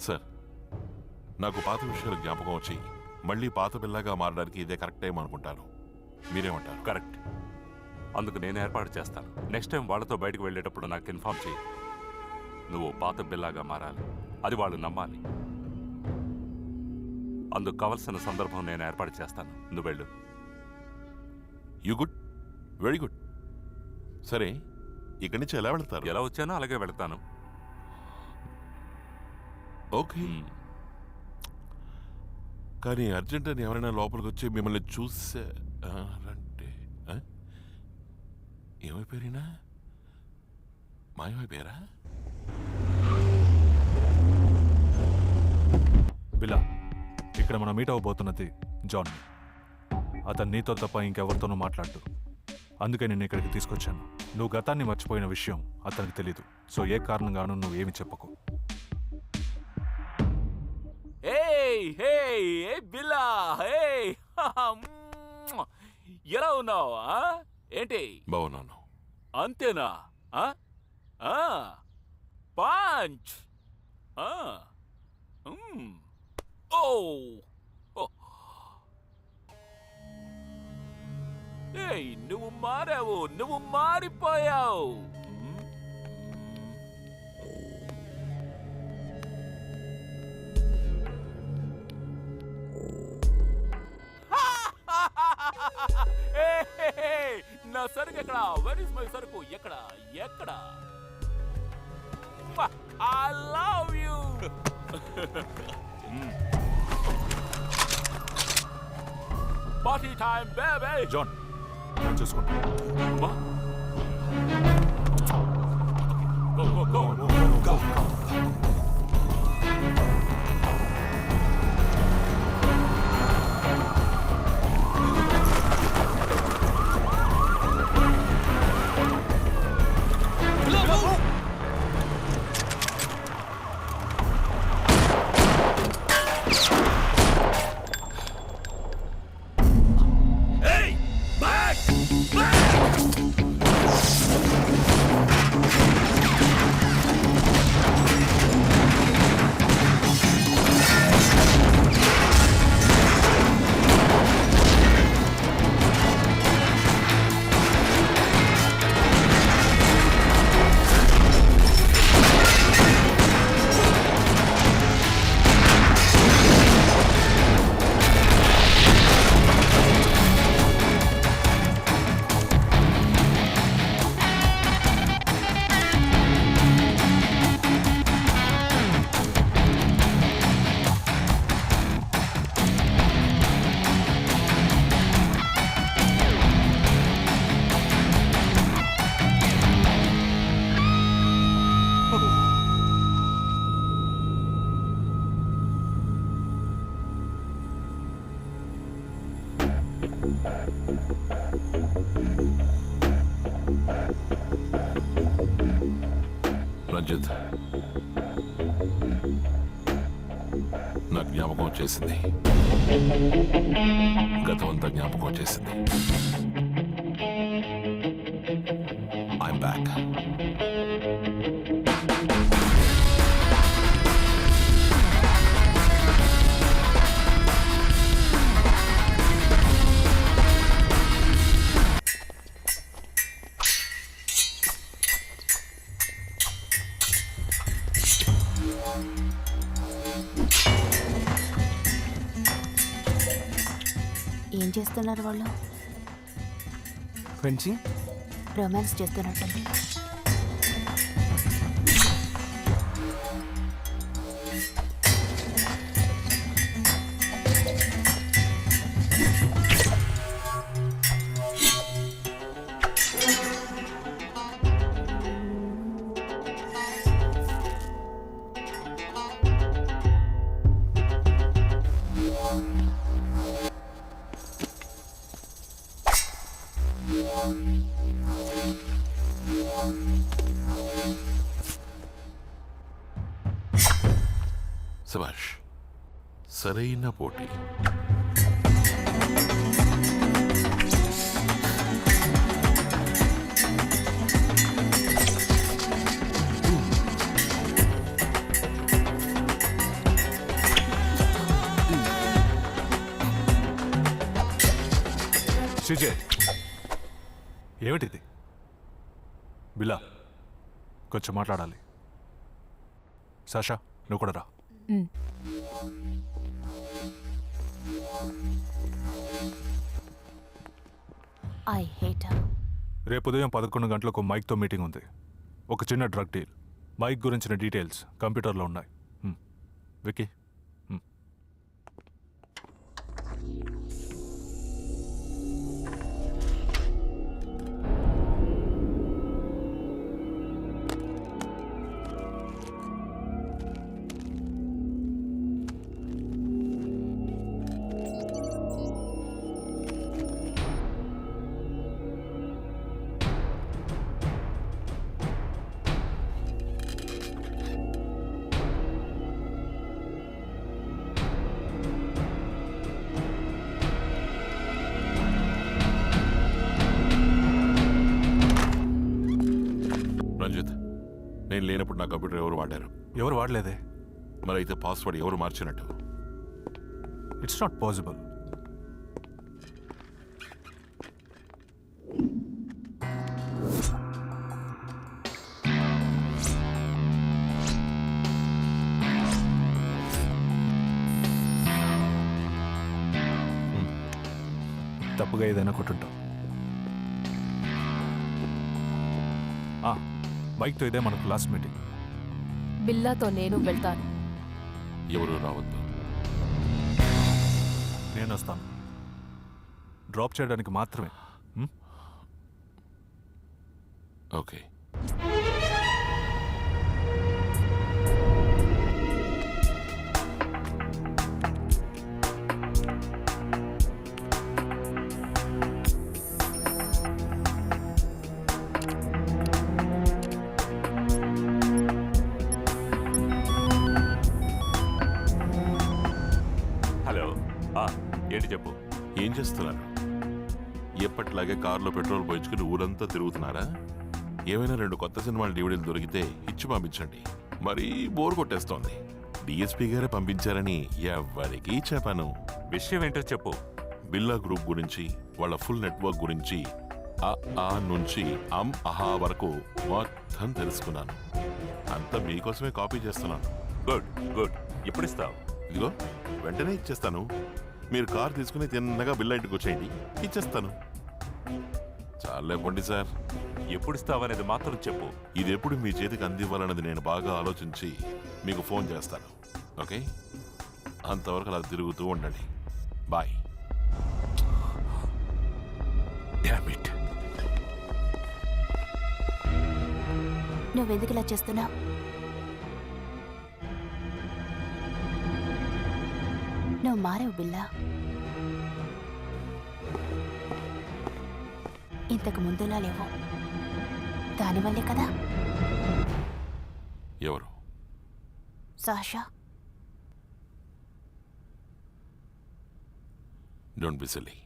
Sir, నాకు పాత విషయాలు జ్ఞాపకం వచ్చి మళ్ళీ పాత పిల్లగా మారడానికి ఇదే కరెక్ట్ టైం అనుకుంటాను. మీరేమంటారు? కరెక్ట్. అందుకు నేను ఏర్పాటు చేస్తాను. నెక్స్ట్ టైం వాళ్ళతో బయటకు వెళ్ళేటప్పుడు నాకు ఇన్ఫార్మ్ చేయి. నువ్వు పాత బిల్లాగా మారాలి, అది వాళ్ళు నమ్మాలి. అందుకు కావలసిన సందర్భం నేను ఏర్పాటు చేస్తాను. నువ్వు వెళ్ళు. You good, very good. సరే, ఇక్కడి నుంచి ఎలా వెళ్తారు? ఎలా వచ్చానో అలాగే వెళతాను. ఓకే. కానీ అర్జెంట్ అని ఎవరైనా లోపలికి వచ్చి మిమ్మల్ని చూసారంటే ఏమైపోయినా మాయమైపోయారా? బిలా, ఇక్కడ మనం మీట్ అవ్వబోతున్నది జాన్. అతను నీతో తప్ప ఇంకెవరితోనూ మాట్లాడు. అందుకే నేను ఇక్కడికి తీసుకొచ్చాను. నువ్వు గతాన్ని మర్చిపోయిన విషయం అతనికి తెలీదు. సో ఏ కారణంగానూ నువ్వు ఏమి చెప్పకు. బిల్లా, ఎలా ఉన్నావు? ఏంటి? బాగున్నాను. అంతేనా? పంచ్. నువ్వు మారావు, నువ్వు మారిపోయావు. నా సరుకు ఎక్కడ? వెర్ ఇస్ మై సరుకు? ఎక్కడ ఎక్కడ? I love you. Party time baby. జాన్, నేను చూసుకుంటా. Go, go, go, go, go, go. Ranjith, నాకు జ్ఞాపకం వచ్చేసింది. గతం అంతా జ్ఞాపకం వచ్చేసింది. I'm back. ఏం చేస్తున్నారు వాళ్ళు? ఫెన్సింగ్, రొమాన్స్ చేస్తున్నట్టుంది. శభాష్, సరైన పోటీ. సిజే ఏమిటిది? బిలా కొంచెం మాట్లాడాలి. సాషా నువ్వు కూడా రా. ఐ హేట్ రేపు ఉదయం 11 గంటలకు మైక్తో మీటింగ్ ఉంది. ఒక చిన్న డ్రగ్ డీల్. మైక్ గురించిన డీటెయిల్స్ కంప్యూటర్లో ఉన్నాయి. విక్కీ రంజిత్, నేను లేనప్పుడు నా కంప్యూటర్ ఎవరు వాడారు? ఎవరు వాడలేదే. మరి అయితే పాస్వర్డ్ ఎవరు మార్చినట్టు? It's not possible. తప్పుగా ఏదైనా కొట్టుంటాం. మైక్తో ఇదే మనకు లాస్ట్ మీటింగ్. బిల్లాతో నేను వెళ్తాను. ఎవరు రావద్దు. నేను వస్తాను. డ్రాప్ చేయడానికి మాత్రమే. ఓకే. హలో. ఏంటి చెప్పు. ఏం చేస్తున్నారు? ఎప్పటిలాగే కారులో పెట్రోల్ పోయించుకుని ఊరంతా తిరుగుతున్నారా? ఏమైనా 2 కొత్త సినిమాల డివిడీలు దొరికితే ఇచ్చి పంపించండి. మరీ బోర్ కొట్టేస్తోంది. డిఎస్పీ గారే పంపించారని ఎవరికీ చెప్పాను. విషయం ఏంటో చెప్పు. బిర్లా గ్రూప్ గురించి, వాళ్ళ ఫుల్ నెట్వర్క్ గురించి ఆ నుంచి అహా వరకు మొత్తం తెలుసుకున్నాను. అంతా మీకోసమే కాపీ చేస్తున్నాను. Good good. ఎప్పుడు ఇస్తావు? ఇదిగో వెంటనే ఇచ్చేస్తాను. మీరు కార్ తీసుకుని తిన్నగా బిల్లా ఇంటికి వచ్చేయండి, ఇచ్చేస్తాను. చాలే పండి సార్. ఎప్పుడు ఇస్తావనేది మాత్రం చెప్పు. ఇది ఎప్పుడు మీ చేతికి అందివ్వాలన్నది నేను బాగా ఆలోచించి మీకు ఫోన్ చేస్తాను. ఓకే? అంతవరకు అలా తిరుగుతూ ఉండండి. బాయ్. Damn it. నువ్వెందుకు ఇలా చేస్తున్నావు? నువ్వు మారేవు బిల్లా. ఇంతకు ముందులా లేవు. దానివల్లే కదా. ఎవరు? సాషా. Don't be silly.